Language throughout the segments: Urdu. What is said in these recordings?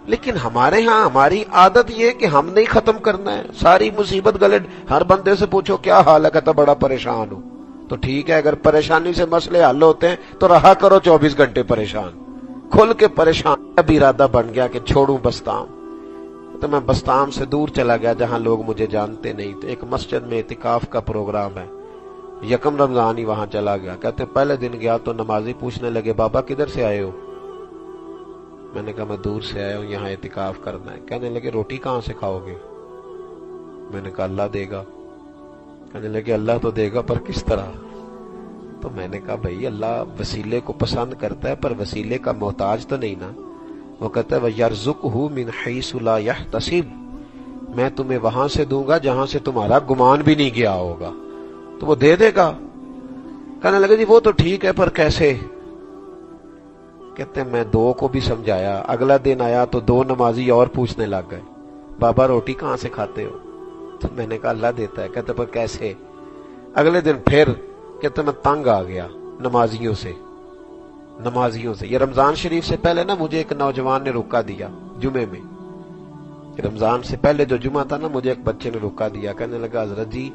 لیکن ہمارے ہاں ہماری عادت یہ کہ ہم نہیں ختم کرنا ہے، ساری مصیبت گلے، ہر بندے سے پوچھو کیا حال ہے، کہتا بڑا پریشان ہوں۔ تو ٹھیک ہے، اگر پریشانی سے مسئلے حل ہوتے ہیں تو رہا کرو 24 گھنٹے پریشان، کھل کے پریشان۔ اب ارادہ بن گیا کہ چھوڑوں بستام، تو میں بستام سے دور چلا گیا جہاں لوگ مجھے جانتے نہیں تھے۔ ایک مسجد میں اعتکاف کا پروگرام ہے، یکم رمضان ہی وہاں چلا گیا۔ کہتے پہلے دن گیا تو نمازی پوچھنے لگے بابا کدھر سے آئے ہو؟ میں نے کہا میں دور سے آیا ہوں، یہاں اعتکاف کرنا ہے۔ کہنے لگے روٹی کہاں سے کھاؤ گے؟ میں نے کہا اللہ دے گا۔ کہنے لگے اللہ تو دے گا پر کس طرح؟ تو میں نے کہا بھائی اللہ وسیلے کو پسند کرتا ہے پر وسیلے کا محتاج تو نہیں نا۔ وہ کہتا ہے وَيَرْزُقْهُ مِنْ حَيْثُ لَا يَحْتَسِبُ، میں تمہیں وہاں سے دوں گا جہاں سے تمہارا گمان بھی نہیں گیا ہوگا، تو وہ دے دے گا۔ کہنے لگے جی وہ تو ٹھیک ہے پر کیسے؟ کہتے ہیں میں دو کو بھی سمجھایا، اگلا دن آیا تو دو نمازی اور پوچھنے لگ گئے بابا روٹی کہاں سے کھاتے ہو؟ تو میں نے کہا اللہ دیتا ہے۔ کہتے پر کیسے؟ اگلے دن پھر کہتے میں تنگ آ گیا نمازیوں سے۔ یہ رمضان شریف سے پہلے نا مجھے ایک نوجوان نے روکا دیا جمعے میں، رمضان سے پہلے جو جمعہ تھا نا مجھے ایک بچے نے روکا دیا۔ کہنے لگا حضرت جی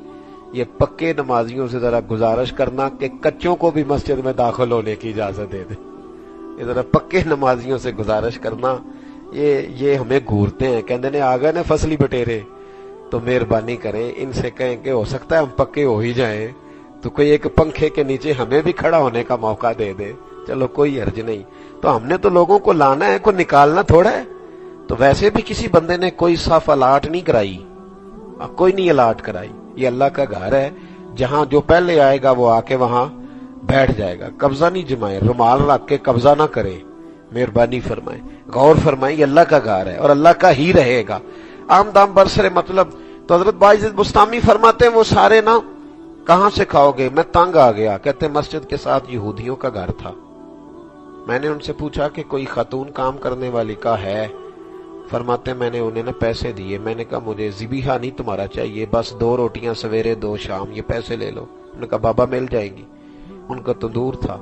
یہ پکے نمازیوں سے ذرا گزارش کرنا کہ کچوں کو بھی مسجد میں داخل ہونے کی اجازت دے دے، یہ ذرا پکے نمازیوں سے گزارش کرنا، یہ ہمیں گھورتے ہیں۔ کہنے نے آ گئے نا فصلی بٹیرے، تو مہربانی کریں ان سے کہیں کہ ہو سکتا ہے ہم پکے ہو ہی جائیں تو کوئی ایک پنکھے کے نیچے ہمیں بھی کھڑا ہونے کا موقع دے دے، چلو کوئی حرج نہیں۔ تو ہم نے تو لوگوں کو لانا ہے، کوئی نکالنا تھوڑا ہے۔ تو ویسے بھی کسی بندے نے کوئی صف الاٹ نہیں کرائی، کوئی نہیں الاٹ کرائی، یہ اللہ کا گھر ہے، جہاں جو پہلے آئے گا وہ آ کے وہاں بیٹھ جائے گا۔ قبضہ نہیں جمائے، رومال رکھ کے قبضہ نہ کرے، مہربانی فرمائیں، غور فرمائیں، یہ اللہ کا گھر ہے اور اللہ کا ہی رہے گا۔ عام دام برسر مطلب تو حضرت باعزت بستامی فرماتے ہیں وہ سارے نا کہاں سے کھاؤ گے؟ میں تنگ آ گیا۔ کہتے مسجد کے ساتھ یہودیوں کا گھر تھا، میں نے ان سے پوچھا کہ کوئی خاتون کام کرنے والی کا ہے؟ فرماتے میں نے انہیں نا پیسے دیے، میں نے کہا مجھے ذبیحہ نہیں تمہارا چاہیے، بس 2 روٹیاں سویرے 2 شام، یہ پیسے لے لو۔ انہوں نے کہا بابا مل جائیں گی، ان کا تندور تھا۔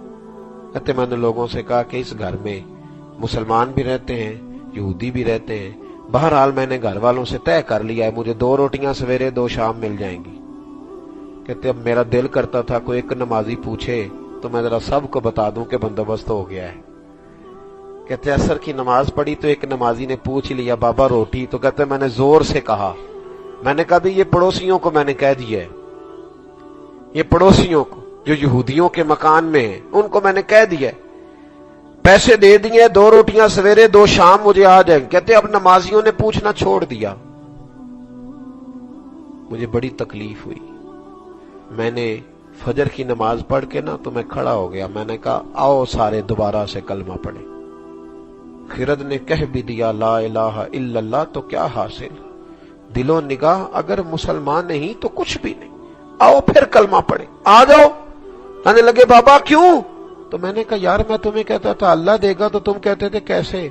کہتے میں نے لوگوں سے کہا کہ اس گھر میں مسلمان بھی رہتے ہیں یہودی بھی رہتے ہیں، بہرحال میں نے گھر والوں سے طے کر لیا ہے مجھے 2 روٹیاں سویرے 2 شام مل جائیں گی۔ کہتے اب میرا دل کرتا تھا کوئی ایک نمازی پوچھے تو میں ذرا سب کو بتا دوں کہ بندوبست ہو گیا ہے۔ کہتے عصر کی نماز پڑھی تو ایک نمازی نے پوچھ لیا بابا روٹی؟ تو کہتے میں نے زور سے کہا، میں نے کہا بھی یہ پڑوسیوں کو میں نے کہہ دیا ہے، یہ پڑوسیوں کو جو یہودیوں کے مکان میں ہیں ان کو میں نے کہہ دیا ہے، پیسے دے دیے، 2 روٹیاں سویرے 2 شام مجھے آ جائیں۔ کہتے اب نمازیوں نے پوچھنا چھوڑ دیا۔ مجھے بڑی تکلیف ہوئی، میں نے فجر کی نماز پڑھ کے نا تو میں کھڑا ہو گیا، میں نے کہا آؤ سارے دوبارہ سے کلمہ پڑھیں۔ خرد نے کہہ بھی دیا لا الہ الا اللہ تو کیا حاصل، دل و نگاہ اگر مسلمان نہیں تو کچھ بھی نہیں، آؤ پھر کلمہ پڑھیں، آ جاؤ۔ کہنے لگے بابا کیوں؟ تو میں نے کہا یار میں تمہیں کہتا تھا اللہ دے گا تو تم کہتے تھے کیسے؟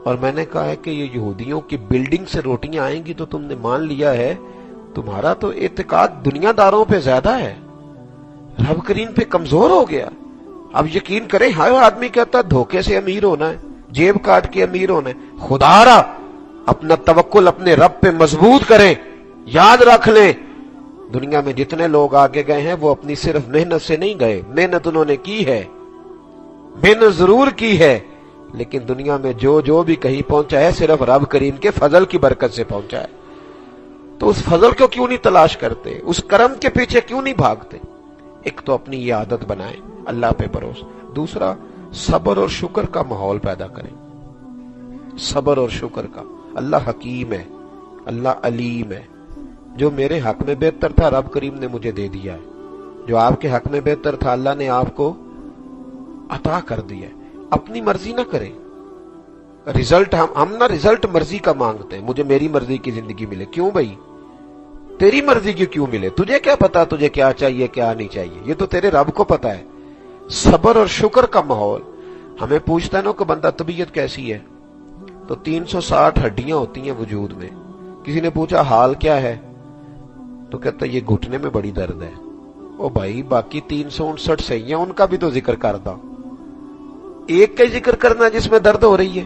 اور میں نے کہا ہے کہ یہ یہودیوں کی بلڈنگ سے روٹیاں آئیں گی تو تم نے مان لیا ہے، تمہارا تو اعتقاد دنیا داروں پہ زیادہ ہے، رب کریم پہ کمزور ہو گیا۔ اب یقین کریں ہر آدمی کہتا دھوکے سے امیر ہونا ہے، جیب کاٹ کے امیر ہونا ہے، خدا را اپنا توکل اپنے رب پہ مضبوط کریں۔ یاد رکھ لیں دنیا میں جتنے لوگ آگے گئے ہیں وہ اپنی صرف محنت سے نہیں گئے، محنت انہوں نے کی ہے، محنت ضرور کی ہے، لیکن دنیا میں جو بھی کہیں پہنچا ہے صرف رب کریم کے فضل کی برکت سے پہنچا ہے۔ تو اس فضل کو کیوں نہیں تلاش کرتے، اس کرم کے پیچھے کیوں نہیں بھاگتے؟ ایک تو اپنی یہ عادت بنائیں اللہ پہ بھروسہ، دوسرا صبر اور شکر کا ماحول پیدا کریں، صبر اور شکر کا۔ اللہ حکیم ہے، اللہ علیم ہے، جو میرے حق میں بہتر تھا رب کریم نے مجھے دے دیا ہے، جو آپ کے حق میں بہتر تھا اللہ نے آپ کو عطا کر دیا ہے۔ اپنی مرضی نہ کریں، رزلٹ ہم نہ رزلٹ مرضی کا مانگتے ہیں، مجھے میری مرضی کی زندگی ملے۔ کیوں بھائی تیری مرضی کی کیوں ملے؟ تجھے کیا پتا تجھے کیا چاہیے کیا نہیں چاہیے، یہ تو تیرے رب کو پتا ہے۔ صبر اور شکر کا ماحول۔ ہمیں پوچھتا ہے نا کہ بندہ طبیعت کیسی ہے، تو 360 ہڈیاں ہوتی ہیں وجود میں، کسی نے پوچھا حال کیا ہے تو کہتا یہ گھٹنے میں بڑی درد ہے۔ او بھائی باقی 359 صحیح ہیں، ان کا بھی تو ذکر کر دا، ایک کا ذکر کرنا جس میں درد ہو رہی ہے۔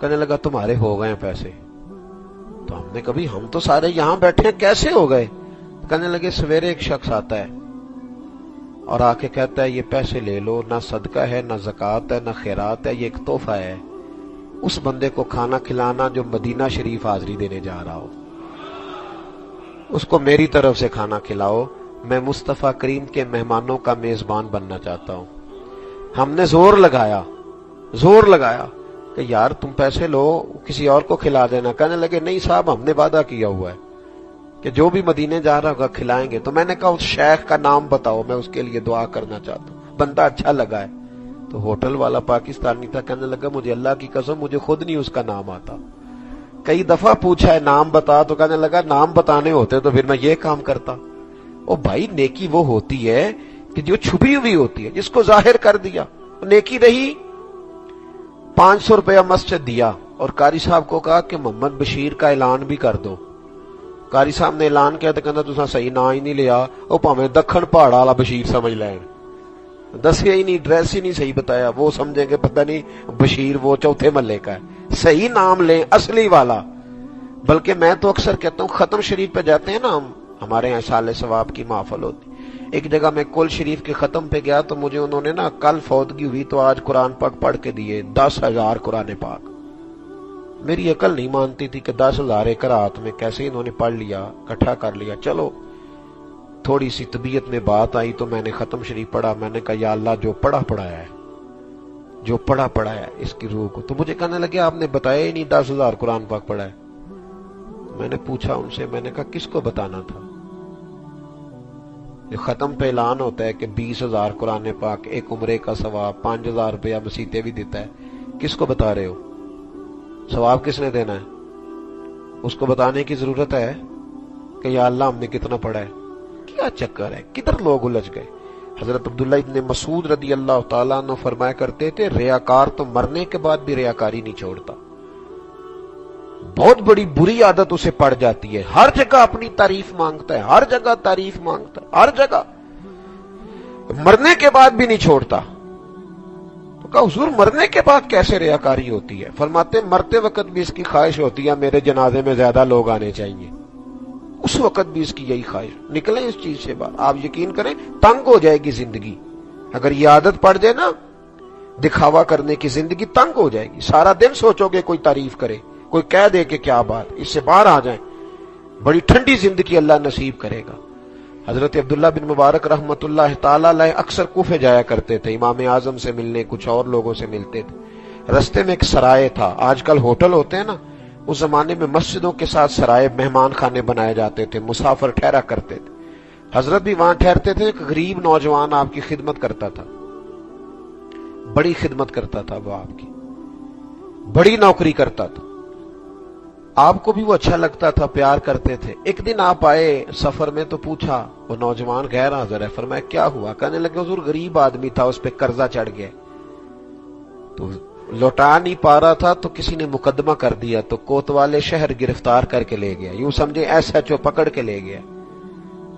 کہنے لگا تمہارے ہو گئے ہیں پیسے. تو ہم نے کبھی ہم تو سارے یہاں بیٹھے ہیں کیسے ہو گئے؟ کہنے لگے سویرے ایک شخص آتا ہے اور آ کے کہتا ہے یہ پیسے لے لو، نہ صدقہ ہے نہ زکوٰۃ ہے نہ خیرات ہے، یہ ایک تحفہ ہے اس بندے کو کھانا کھلانا جو مدینہ شریف حاضری دینے جا رہا ہو، اس کو میری طرف سے کھانا کھلاؤ، میں مصطفیٰ کریم کے مہمانوں کا میزبان بننا چاہتا ہوں. ہم نے زور لگایا کہ یار تم پیسے لو کسی اور کو کھلا دینا. کہنے لگے نہیں صاحب ہم نے وعدہ کیا ہوا ہے کہ جو بھی مدینے جا رہا ہوگا کھلائیں گے. تو میں نے کہا اس شیخ کا نام بتاؤ، میں اس کے لیے دعا کرنا چاہتا ہوں، بندہ اچھا لگا ہے. تو ہوٹل والا پاکستانی تھا، کہنے لگا مجھے اللہ کی قسم مجھے خود نہیں اس کا نام آتا. کئی دفعہ پوچھا ہے نام بتا، تو کہنے لگا نام بتانے ہوتے تو پھر میں یہ کام کرتا. او بھائی نیکی وہ ہوتی ہے کہ جو چھپی ہوئی ہوتی ہے، جس کو ظاہر کر دیا نیکی رہی. 500 روپیہ مسجد دیا اور قاری صاحب کو کہا کہ محمد بشیر کا اعلان بھی کر دو. قاری صاحب نے اعلان کیا تو کہنا تساں صحیح نا ہی نہیں لیا، وہ پاویں دکھن پہاڑ والا بشیر سمجھ لین، دسیا ہی نہیں، ایڈریس ہی نہیں صحیح بتایا، وہ سمجھیں گے پتہ نہیں بشیر وہ چوتھے محلے کا ہے. صحیح نام لیں اصلی والا. بلکہ میں تو اکثر کہتا ہوں ختم شریف پہ جاتے ہیں نا ہم، ہمارے یہاں سال ثواب کی محفل ہوتی. ایک جگہ میں کل شریف کے ختم پہ گیا تو مجھے انہوں نے نا کل فوتگی ہوئی تو آج قرآن پاک پڑھ کے دیے 10,000 قرآن پاک. میری عقل نہیں مانتی تھی کہ 10,000 ایک رات میں کیسے انہوں نے پڑھ لیا، اکٹھا کر لیا. چلو تھوڑی سی طبیعت میں بات آئی تو میں نے ختم شریف پڑھا. میں نے کہا یا اللہ جو پڑھایا ہے اس کی روح کو. تو مجھے کہنے لگے آپ نے بتایا ہی نہیں 10,000 قرآن پاک پڑھا ہے. میں نے پوچھا ان سے، میں نے کہا کس کو بتانا تھا؟ جو ختم پہ اعلان ہوتا ہے کہ 20,000 قرآن پاک، ایک عمرے کا ثواب، 5,000 روپیہ مسیطے بھی دیتا ہے، کس کو بتا رہے ہو؟ ثواب کس نے دینا ہے؟ اس کو بتانے کی ضرورت ہے کہ یا اللہ ہم نے کتنا پڑھا ہے؟ کیا چکر ہے، کدھر لوگ الجھ گئے. حضرت عبداللہ ابن مسعود رضی اللہ تعالیٰ عنہ فرمایا کرتے تھے ریاکار تو مرنے کے بعد بھی ریاکاری نہیں چھوڑتا. بہت بڑی بری عادت اسے پڑ جاتی ہے، ہر جگہ اپنی تعریف مانگتا ہے، ہر جگہ تعریف مانگتا ہے، ہر جگہ، مرنے کے بعد بھی نہیں چھوڑتا. تو کہا حضور مرنے کے بعد کیسے ریاکاری ہوتی ہے؟ فرماتے مرتے وقت بھی اس کی خواہش ہوتی ہے میرے جنازے میں زیادہ لوگ آنے چاہیے. اس وقت بھی اس کی یہی خواہش. نکلیں اس چیز سے باہر. آپ یقین کریں تنگ ہو جائے گی زندگی اگر یہ عادت پڑ جائے نا دکھاوا کرنے کی. زندگی تنگ ہو جائے گی. سارا دن سوچو گے کوئی تعریف کرے، کوئی کہہ دے کہ کیا بات. اس سے باہر آ جائیں، بڑی ٹھنڈی زندگی اللہ نصیب کرے گا. حضرت عبداللہ بن مبارک رحمت اللہ تعالی علیہ اکثر کوفے جایا کرتے تھے امام اعظم سے ملنے، کچھ اور لوگوں سے ملتے تھے. رستے میں ایک سرائے تھا. آج کل ہوٹل ہوتے ہیں نا، اس زمانے میں مسجدوں کے ساتھ سرائے مہمان خانے بنائے جاتے تھے، مسافر ٹھہرا کرتے تھے. حضرت بھی وہاں ٹھہرتے تھے. ایک غریب نوجوان آپ کی خدمت کرتا تھا، بڑی خدمت کرتا تھا، وہ آپ کی بڑی نوکری کرتا تھا، آپ کو بھی وہ اچھا لگتا تھا، پیار کرتے تھے. ایک دن آپ آئے سفر میں تو پوچھا، وہ نوجوان غیر حاضر ہے. فرمایا کیا ہوا؟ کہنے لگے حضور غریب آدمی تھا، اس پہ قرضہ چڑھ گیا تو لوٹا نہیں پا رہا تھا تو کسی نے مقدمہ کر دیا تو کوتوالے شہر گرفتار کر کے لے گیا، یوں سمجھے SHO پکڑ کے لے گیا.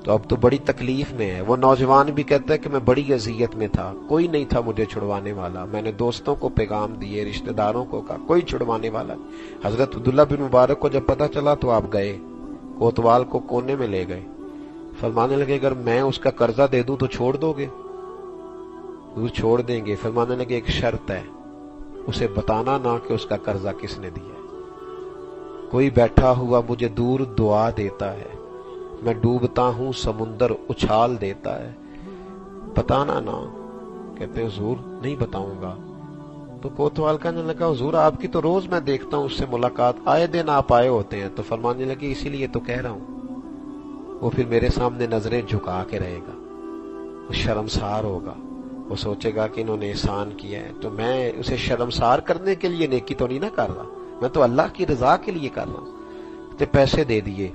تو اب تو بڑی تکلیف میں ہے. وہ نوجوان بھی کہتا ہے کہ میں بڑی اذیت میں تھا، کوئی نہیں تھا مجھے چھڑوانے والا. میں نے دوستوں کو پیغام دیے، رشتہ داروں کو کہا، کوئی چھڑوانے والا. حضرت عبداللہ بن مبارک کو جب پتہ چلا تو آپ گئے، کوتوال کو کونے میں لے گئے. فرمانے لگے اگر میں اس کا قرضہ دے دوں تو چھوڑ دو گے؟ وہ چھوڑ دیں گے. فرمانے لگے ایک شرط ہے، اسے بتانا نہ کہ اس کا قرضہ کس نے دیا. کوئی بیٹھا ہوا مجھے دور دعا دیتا ہے، میں ڈوبتا ہوں سمندر اچھال دیتا ہے، بتانا نہ. کہتے حضور نہیں بتاؤں گا. تو کوتوال کہنے لگا حضور آپ کی تو روز میں دیکھتا ہوں اس سے ملاقات، آئے دن آپ آئے ہوتے ہیں. تو فرمانے لگے اسی لیے تو کہہ رہا ہوں. وہ پھر میرے سامنے نظریں جھکا کے رہے گا، وہ شرمسار ہوگا، وہ سوچے گا کہ انہوں نے احسان کیا ہے. تو میں اسے شرمسار کرنے کے لیے نیکی تو نہیں نہ کر رہا، میں تو اللہ کی رضا کے لیے کر رہا ہوں. تو پیسے دے دیے،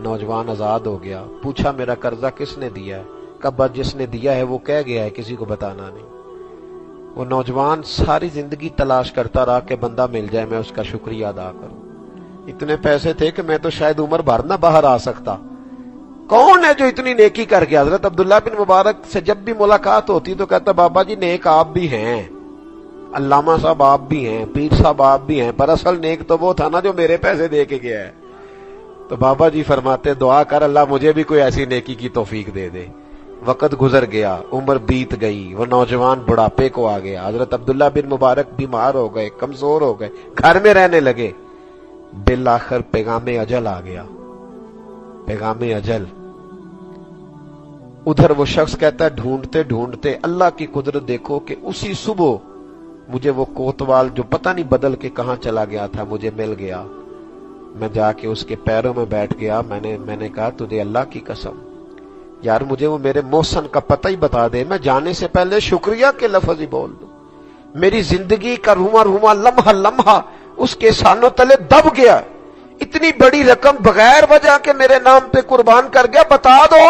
نوجوان آزاد ہو گیا. پوچھا میرا قرضہ کس نے دیا ہے؟ کب جس نے دیا ہے وہ کہہ گیا ہے کسی کو بتانا نہیں. وہ نوجوان ساری زندگی تلاش کرتا رہا کہ بندہ مل جائے میں اس کا شکریہ ادا کروں. اتنے پیسے تھے کہ میں تو شاید عمر بھر نہ باہر آ سکتا. کون ہے جو اتنی نیکی کر گیا؟ حضرت عبداللہ بن مبارک سے جب بھی ملاقات ہوتی تو کہتا بابا جی نیک آپ بھی ہیں، علامہ صاحب آپ بھی ہیں، پیر صاحب آپ بھی ہیں، پر اصل نیک تو وہ تھا نا جو میرے پیسے دے کے گیا ہے۔ تو بابا جی فرماتے دعا کر اللہ مجھے بھی کوئی ایسی نیکی کی توفیق دے دے۔ وقت گزر گیا، عمر بیت گئی، وہ نوجوان بڑھاپے کو آ گیا، حضرت عبداللہ بن مبارک بیمار ہو گئے، کمزور ہو گئے، گھر میں رہنے لگے۔ بالآخر پیغام اجل آ گیا، پیغام اجل۔ ادھر وہ شخص کہتا ہے ڈھونڈتے ڈھونڈتے اللہ کی قدرت دیکھو کہ اسی صبح مجھے وہ کوتوال جو پتہ نہیں بدل کے کہاں چلا گیا تھا مجھے مل گیا۔ میں جا کے اس کے پیروں میں بیٹھ گیا، میں نے کہا تجھے اللہ کی قسم یار مجھے وہ میرے محسن کا پتہ ہی بتا دے، میں جانے سے پہلے شکریہ کے لفظ ہی بول دوں۔ میری زندگی کا روما روما لمحہ لمحہ اس کے سانوں تلے دب گیا، اتنی بڑی رقم بغیر وجہ کے میرے نام پہ قربان کر گیا، بتا دو۔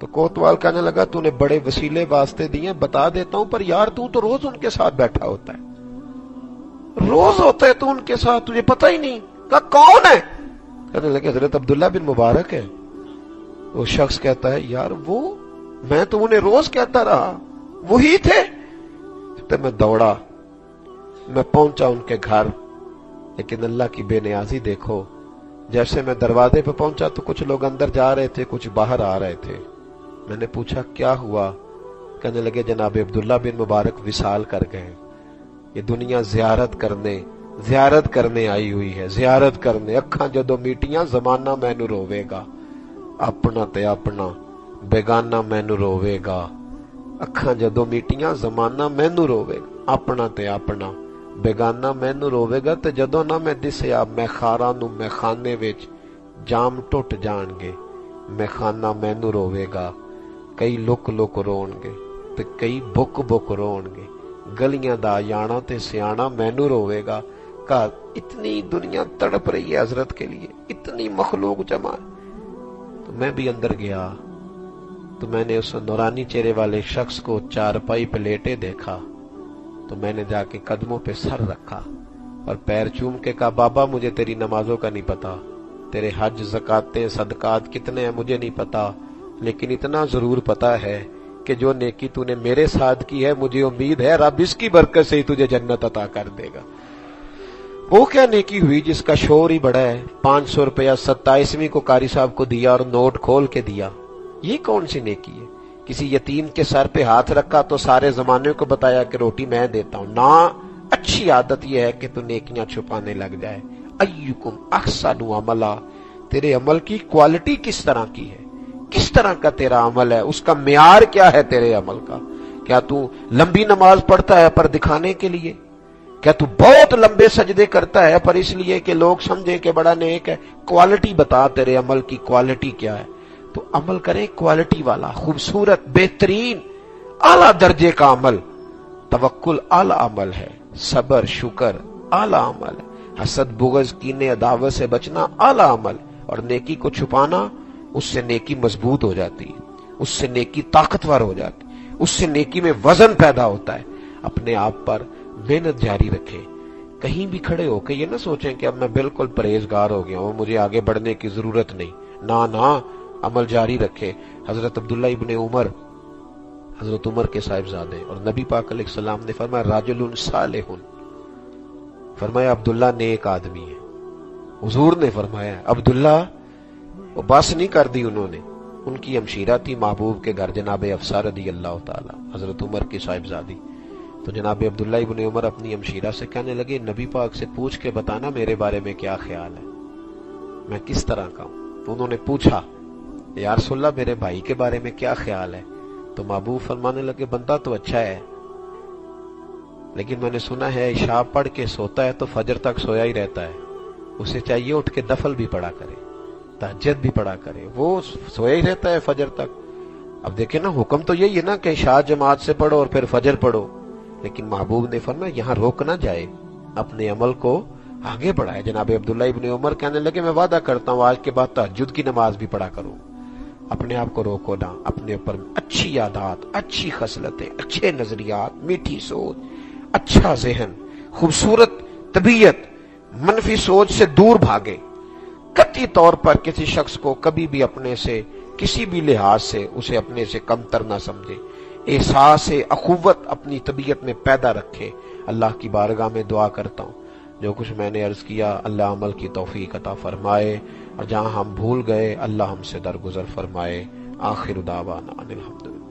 تو کوتوال کہنے لگا تو نے بڑے وسیلے واسطے دیے، بتا دیتا ہوں، پر یار تو روز ان کے ساتھ بیٹھا ہوتا ہے، روز ہوتا ہے تو ان کے ساتھ، تجھے پتہ ہی نہیں۔ کہا کون ہے؟ کہنے لگے حضرت عبداللہ بن مبارک ہے۔ وہ شخص کہتا ہے یار وہ میں تو انہیں روز کہتا رہا وہی تھے۔ تو میں دوڑا، میں پہنچا ان کے گھر، لیکن اللہ کی بے نیازی دیکھو، جیسے میں دروازے پہ پہنچا تو کچھ لوگ اندر جا رہے تھے، کچھ باہر آ رہے تھے۔ میں نے پوچھا کیا ہوا؟ کہنے لگے جناب عبداللہ بن مبارک وصال کر گئے، یہ دنیا زیارت کرنے آئی ہوئی ہے، زیارت کرنے، اکھاں جدو میٹیاں زمانہ مینو روے گا، اپنا تے اپنا بیگانہ مینو روے گا، اکھاں جدو میٹیاں زمانہ مینو روے گا، اپنا تے اپنا بیگانہ مینو روے گا، تے جدو نہ میں دسیا میں خاراں نو میں خانے وچ جام ٹوٹ جان گے، میں خانہ مینو روے گا، کئی لک لک رون گے تے کئی بک بک رون گے، گلیاں دا یانا تے سیانا مینو روے گا۔ کہا اتنی دنیا تڑپ رہی ہے حضرت کے لیے، اتنی مخلوق جمع۔ تو میں بھی اندر گیا تو میں نے اس نورانی چہرے والے شخص کو چارپائی پہ لیٹے دیکھا، تو میں نے جا کے قدموں پہ سر رکھا اور پیر چوم کے کہا بابا مجھے تیری نمازوں کا نہیں پتا، تیرے حج زکاتیں صدقات کتنے ہیں مجھے نہیں پتا، لیکن اتنا ضرور پتا ہے کہ جو نیکی تو نے میرے ساتھ کی ہے مجھے امید ہے رب اس کی برکت سے ہی تجھے جنت عطا کر دے گا۔ وہ کیا نیکی ہوئی جس کا شور ہی بڑا ہے؟ 500 روپیہ 27ویں کو قاری صاحب کو دیا اور نوٹ کھول کے دیا، یہ کون سی نیکی ہے؟ کسی یتیم کے سر پہ ہاتھ رکھا تو سارے زمانے کو بتایا کہ روٹی میں دیتا ہوں؟ نہ، اچھی عادت یہ ہے کہ تو نیکیاں چھپانے لگ جائے۔ ایکم احسن عملا، تیرے عمل کی کوالٹی کس طرح کی ہے، کس طرح کا تیرا عمل ہے، اس کا معیار کیا ہے تیرے عمل کا؟ کیا تو لمبی نماز پڑھتا ہے پر دکھانے کے لیے؟ کیا تو بہت لمبے سجدے کرتا ہے پر اس لیے کہ لوگ سمجھیں کہ بڑا نیک ہے؟ کوالٹی بتا، تیرے عمل کی کوالٹی کیا ہے؟ تو عمل کریں کوالٹی والا، خوبصورت، بہترین، اعلیٰ درجے کا عمل۔ توکل اعلیٰ عمل ہے، صبر شکر اعلیٰ عمل ہے، حسد بغض کینے عداوت سے بچنا اعلیٰ عمل، اور نیکی کو چھپانا، اس سے نیکی مضبوط ہو جاتی ہے، اس سے نیکی طاقتور ہو جاتی ہے، اس سے نیکی میں وزن پیدا ہوتا ہے۔ اپنے آپ پر محنت جاری رکھے، کہیں بھی کھڑے ہو کے یہ نہ سوچیں کہ اب میں بالکل پرہیزگار ہو گیا ہوں، مجھے آگے بڑھنے کی ضرورت نہیں، نہ عمل جاری رکھے۔ حضرت عبداللہ ابن عمر، حضرت عمر کے صاحبزادے، اور نبی پاک علیہ السلام نے فرمایا رجل صالح، فرمایا عبداللہ نیک آدمی ہے۔ حضور نے فرمایا عبداللہ، وہ بس نہیں کر دی انہوں نے، ان کی ہمشیرہ تھی محبوب کے گھر جناب حفصہ رضی اللہ تعالی، حضرت عمر کی صاحبزادی۔ تو جناب عبداللہ ابن عمر اپنی ہمشیرہ سے کہنے لگے نبی پاک سے پوچھ کے بتانا میرے بارے میں کیا خیال ہے، میں کس طرح کا ہوں۔ تو انہوں نے پوچھا یا رسول اللہ میرے بھائی کے بارے میں کیا خیال ہے؟ تو محبوب فرمانے لگے بندہ تو اچھا ہے، لیکن میں نے سنا ہے عشاء پڑھ کے سوتا ہے تو فجر تک سویا ہی رہتا ہے، اسے چاہیے اٹھ کے نفل بھی پڑھا کرے، تہجد بھی پڑھا کرے، وہ سویا ہی رہتا ہے فجر تک۔ اب دیکھیں نا، حکم تو یہی ہے نا کہ عشاء جماعت سے پڑھو اور پھر فجر پڑھو، لیکن محبوب نے فرمایا یہاں روک نہ جائے، اپنے عمل کو آگے بڑھائے۔ جناب عبداللہ ابن عمر کہنے لگے میں وعدہ کرتا ہوں آج کے بعد تہجد کی نماز بھی پڑھا کروں۔ اپنے آپ کو روکو نہ، اپنے اوپر اچھی عادات، اچھی خصلتیں، اچھے نظریات، میٹھی سوچ، اچھا ذہن، خوبصورت طبیعت، منفی سوچ سے دور بھاگے۔ قطعی طور پر کسی شخص کو کبھی بھی اپنے سے کسی بھی لحاظ سے اسے اپنے سے کمتر نہ سمجھے، احساس اخوت اپنی طبیعت میں پیدا رکھے۔ اللہ کی بارگاہ میں دعا کرتا ہوں جو کچھ میں نے عرض کیا اللہ عمل کی توفیق عطا فرمائے، اور جہاں ہم بھول گئے اللہ ہم سے درگزر فرمائے۔ آخر دعوانا ان الحمدللہ۔